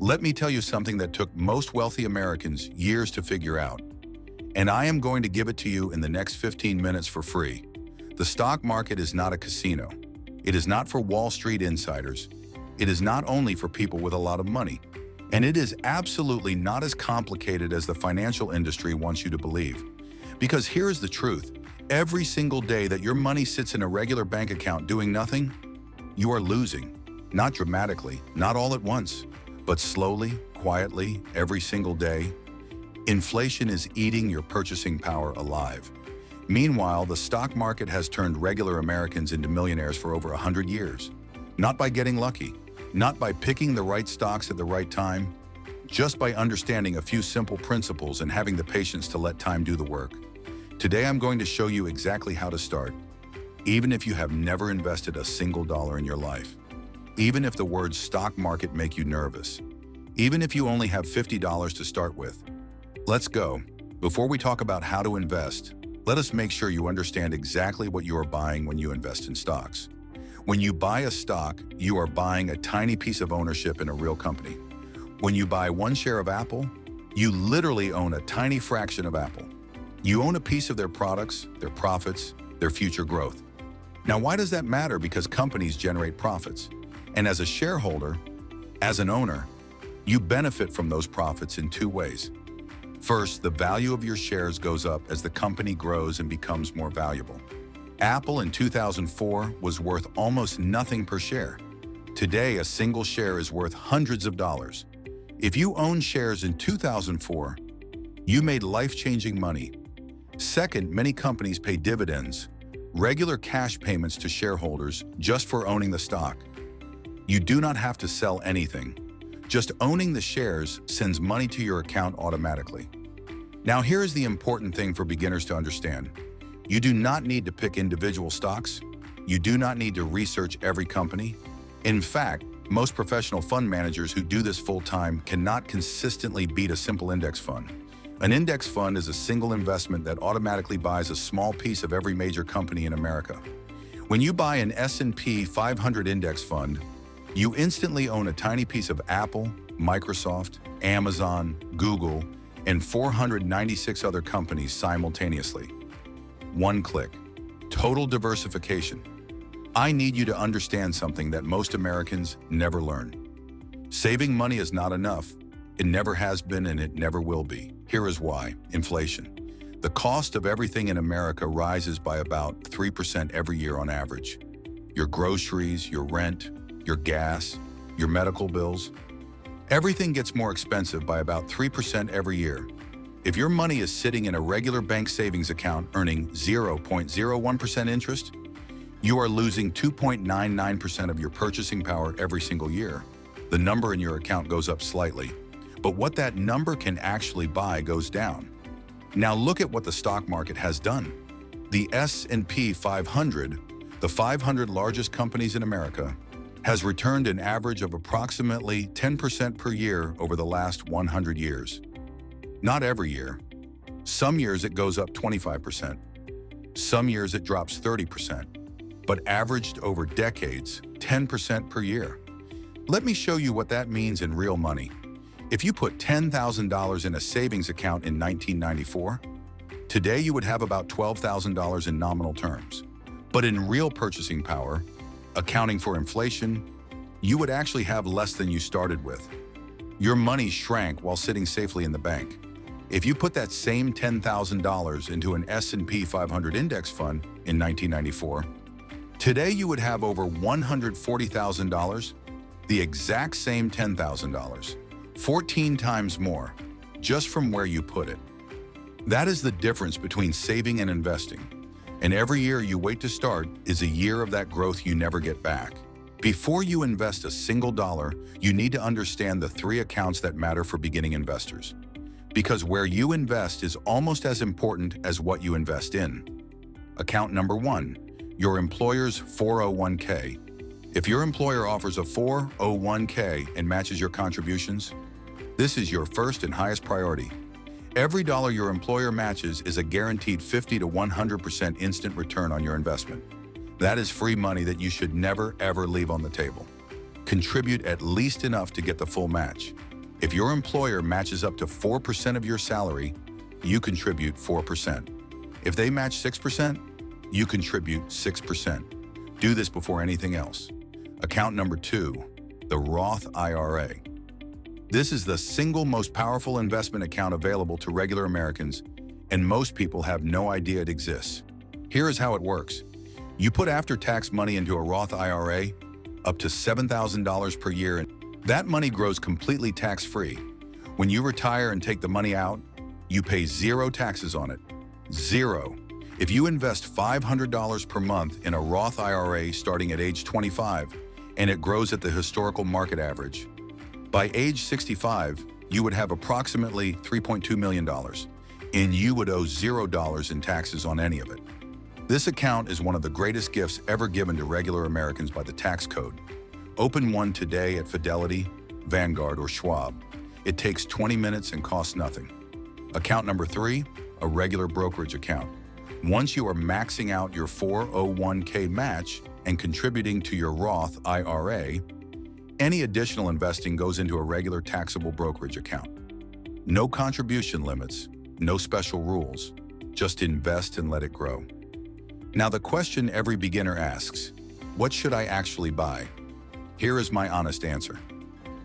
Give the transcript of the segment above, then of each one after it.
Let me tell you something that took most wealthy Americans years to figure out. And I am going to give it to you in the next 15 minutes for free. The stock market is not a casino. It is not for Wall Street insiders. It is not only for people with a lot of money. And it is absolutely not as complicated as the financial industry wants you to believe. Because here's the truth. Every single day that your money sits in a regular bank account doing nothing, you are losing. Not dramatically, not all at once, but slowly, quietly, every single day. Inflation is eating your purchasing power alive. Meanwhile, the stock market has turned regular Americans into millionaires for over 100 years. Not by getting lucky, not by picking the right stocks at the right time, just by understanding a few simple principles and having the patience to let time do the work. Today, I'm going to show you exactly how to start, even if you have never invested a single dollar in your life. Even if the words stock market make you nervous. Even if you only have $50 to start with. Let's go. Before we talk about how to invest, let us make sure you understand exactly what you are buying when you invest in stocks. When you buy a stock, you are buying a tiny piece of ownership in a real company. When you buy one share of Apple, you literally own a tiny fraction of Apple. You own a piece of their products, their profits, their future growth. Now, why does that matter? Because companies generate profits. And as a shareholder, as an owner, you benefit from those profits in two ways. First, the value of your shares goes up as the company grows and becomes more valuable. Apple in 2004 was worth almost nothing per share. Today, a single share is worth hundreds of dollars. If you own shares in 2004, you made life-changing money. Second, many companies pay dividends, regular cash payments to shareholders just for owning the stock. You do not have to sell anything. Just owning the shares sends money to your account automatically. Now, here is the important thing for beginners to understand. You do not need to pick individual stocks. You do not need to research every company. In fact, most professional fund managers who do this full-time cannot consistently beat a simple index fund. An index fund is a single investment that automatically buys a small piece of every major company in America. When you buy an S&P 500 index fund, you instantly own a tiny piece of Apple, Microsoft, Amazon, Google, and 496 other companies simultaneously. One click. Total diversification. I need you to understand something that most Americans never learn. Saving money is not enough. It never has been and it never will be. Here is why. Inflation. The cost of everything in America rises by about 3% every year on average. Your groceries, your rent, your gas, your medical bills. Everything gets more expensive by about 3% every year. If your money is sitting in a regular bank savings account earning 0.01% interest, you are losing 2.99% of your purchasing power every single year. The number in your account goes up slightly, but what that number can actually buy goes down. Now look at what the stock market has done. The S&P 500, the 500 largest companies in America, has returned an average of approximately 10% per year over the last 100 years. Not every year. Some years it goes up 25%. Some years it drops 30%, but averaged over decades, 10% per year. Let me show you what that means in real money. If you put $10,000 in a savings account in 1994, today you would have about $12,000 in nominal terms. But in real purchasing power, accounting for inflation, you would actually have less than you started with. Your money shrank while sitting safely in the bank. If you put that same $10,000 into an S&P 500 index fund in 1994, today you would have over $140,000, the exact same $10,000, 14 times more, just from where you put it. That is the difference between saving and investing. And every year you wait to start is a year of that growth you never get back. Before you invest a single dollar, you need to understand the three accounts that matter for beginning investors. Because where you invest is almost as important as what you invest in. Account number one, your employer's 401k. If your employer offers a 401k and matches your contributions, this is your first and highest priority. Every dollar your employer matches is a guaranteed 50 to 100% instant return on your investment. That is free money that you should never, ever leave on the table. Contribute at least enough to get the full match. If your employer matches up to 4% of your salary, you contribute 4%. If they match 6%, you contribute 6%. Do this before anything else. Account number 2, the Roth IRA. This is the single most powerful investment account available to regular Americans, and most people have no idea it exists. Here is how it works. You put after-tax money into a Roth IRA, up to $7,000 per year, and that money grows completely tax-free. When you retire and take the money out, you pay 0 taxes on it. 0. If you invest $500 per month in a Roth IRA starting at age 25, and it grows at the historical market average, by age 65, you would have approximately $3.2 million, and you would owe $0 in taxes on any of it. This account is one of the greatest gifts ever given to regular Americans by the tax code. Open one today at Fidelity, Vanguard, or Schwab. It takes 20 minutes and costs nothing. Account number 3, a regular brokerage account. Once you are maxing out your 401k match and contributing to your Roth IRA, any additional investing goes into a regular taxable brokerage account. No contribution limits, no special rules. Just invest and let it grow. Now, the question every beginner asks, what should I actually buy? Here is my honest answer.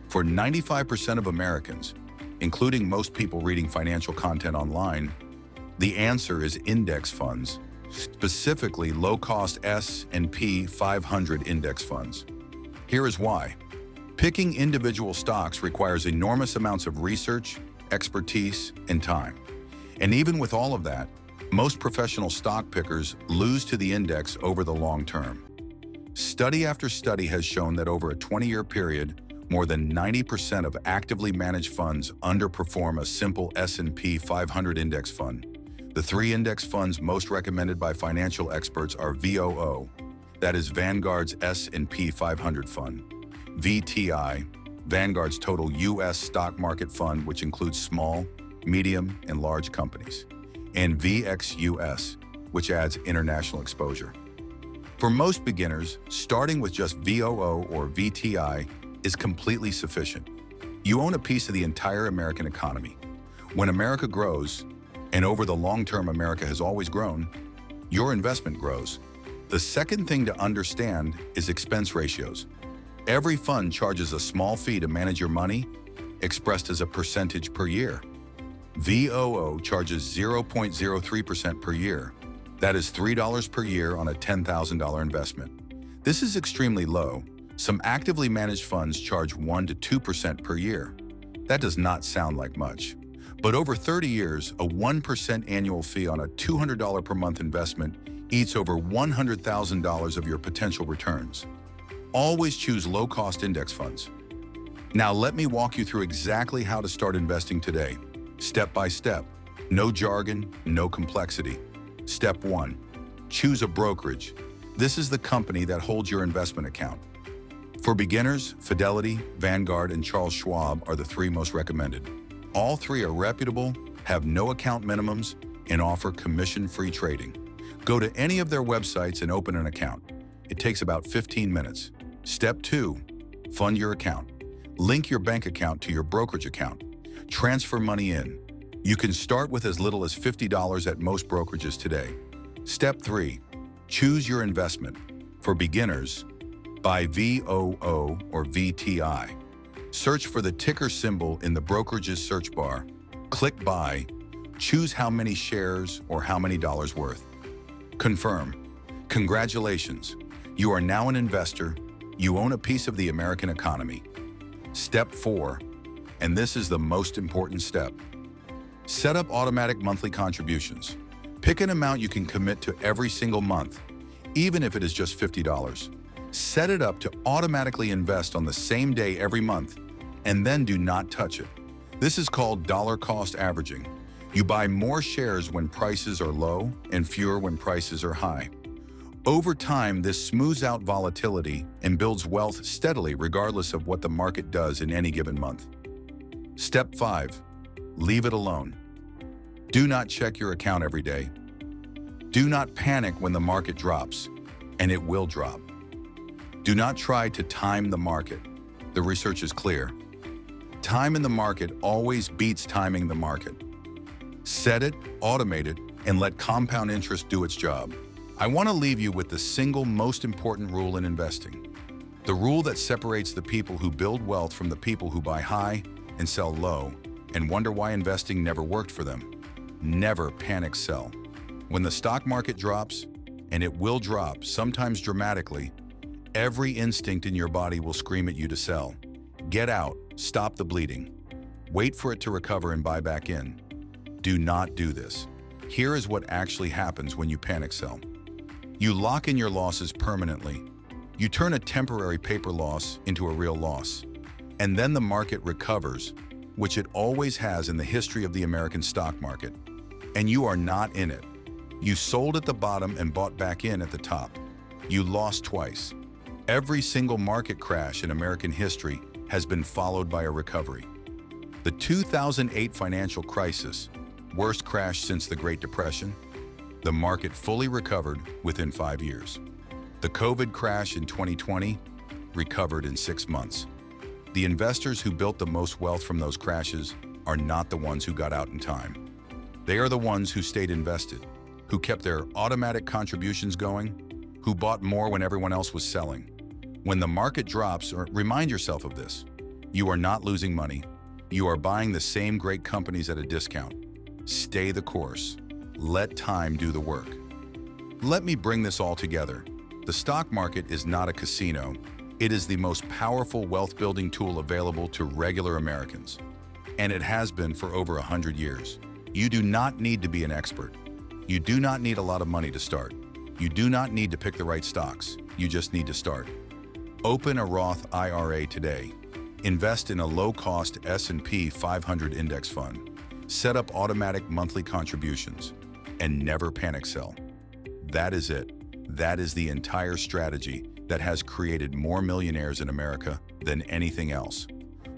For 95% of Americans, including most people reading financial content online, the answer is index funds, specifically low-cost S&P 500 index funds. Here is why. Picking individual stocks requires enormous amounts of research, expertise, and time. And even with all of that, most professional stock pickers lose to the index over the long term. Study after study has shown that over a 20-year period, more than 90% of actively managed funds underperform a simple S&P 500 index fund. The 3 index funds most recommended by financial experts are VOO, that is Vanguard's S&P 500 fund, VTI, Vanguard's total U.S. stock market fund, which includes small, medium, and large companies, and VXUS, which adds international exposure. For most beginners, starting with just VOO or VTI is completely sufficient. You own a piece of the entire American economy. When America grows, and over the long term America has always grown, your investment grows. The second thing to understand is expense ratios. Every fund charges a small fee to manage your money, expressed as a percentage per year. VOO charges 0.03% per year. That is $3 per year on a $10,000 investment. This is extremely low. Some actively managed funds charge 1 to 2% per year. That does not sound like much. But over 30 years, a 1% annual fee on a $200 per month investment eats over $100,000 of your potential returns. Always choose low-cost index funds. Now let me walk you through exactly how to start investing today. Step by step. No jargon, no complexity. Step 1. Choose a brokerage. This is the company that holds your investment account. For beginners, Fidelity, Vanguard, and Charles Schwab are the 3 most recommended. All 3 are reputable, have no account minimums, and offer commission-free trading. Go to any of their websites and open an account. It takes about 15 minutes. Step 2. Fund your account. Link your bank account to your brokerage account. Transfer money in. You can start with as little as $50 at most brokerages today. Step 3. Choose your investment. For beginners, buy VOO or VTI. Search for the ticker symbol in the brokerage's search bar. Click Buy. Choose how many shares or how many dollars worth. Confirm. Congratulations. You are now an investor. You own a piece of the American economy. Step 4. And this is the most important step. Set up automatic monthly contributions. Pick an amount you can commit to every single month, even if it is just $50. Set it up to automatically invest on the same day every month, and then do not touch it. This is called dollar cost averaging. You buy more shares when prices are low and fewer when prices are high. Over time, this smooths out volatility and builds wealth steadily regardless of what the market does in any given month. Step 5. Leave it alone. Do not check your account every day. Do not panic when the market drops, and it will drop. Do not try to time the market. The research is clear. Time in the market always beats timing the market. Set it, automate it, and let compound interest do its job. I want to leave you with the single most important rule in investing. The rule that separates the people who build wealth from the people who buy high and sell low and wonder why investing never worked for them. Never panic sell. When the stock market drops, and it will drop, sometimes dramatically, every instinct in your body will scream at you to sell. Get out, stop the bleeding. Wait for it to recover and buy back in. Do not do this. Here is what actually happens when you panic sell. You lock in your losses permanently. You turn a temporary paper loss into a real loss. And then the market recovers, which it always has in the history of the American stock market. And you are not in it. You sold at the bottom and bought back in at the top. You lost twice. Every single market crash in American history has been followed by a recovery. The 2008 financial crisis, worst crash since the Great Depression, the market fully recovered within 5 years. The COVID crash in 2020 recovered in 6 months. The investors who built the most wealth from those crashes are not the ones who got out in time. They are the ones who stayed invested, who kept their automatic contributions going, who bought more when everyone else was selling. When the market drops, or remind yourself of this, you are not losing money. You are buying the same great companies at a discount. Stay the course. Let time do the work. Let me bring this all together. The stock market is not a casino. It is the most powerful wealth-building tool available to regular Americans. And it has been for over 100 years. You do not need to be an expert. You do not need a lot of money to start. You do not need to pick the right stocks. You just need to start. Open a Roth IRA today. Invest in a low-cost S&P 500 index fund. Set up automatic monthly contributions. And never panic sell. That is it. That is the entire strategy that has created more millionaires in America than anything else.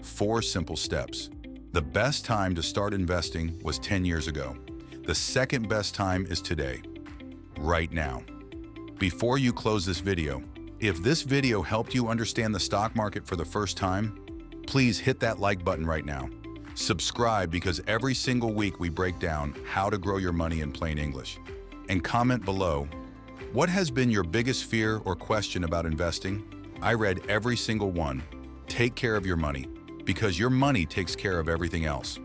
4 simple steps. The best time to start investing was 10 years ago. The second best time is today, right now. Before you close this video, if this video helped you understand the stock market for the first time, please hit that like button right now. Subscribe because every single week we break down how to grow your money in plain English. And comment below, what has been your biggest fear or question about investing? I read every single one. Take care of your money, because your money takes care of everything else.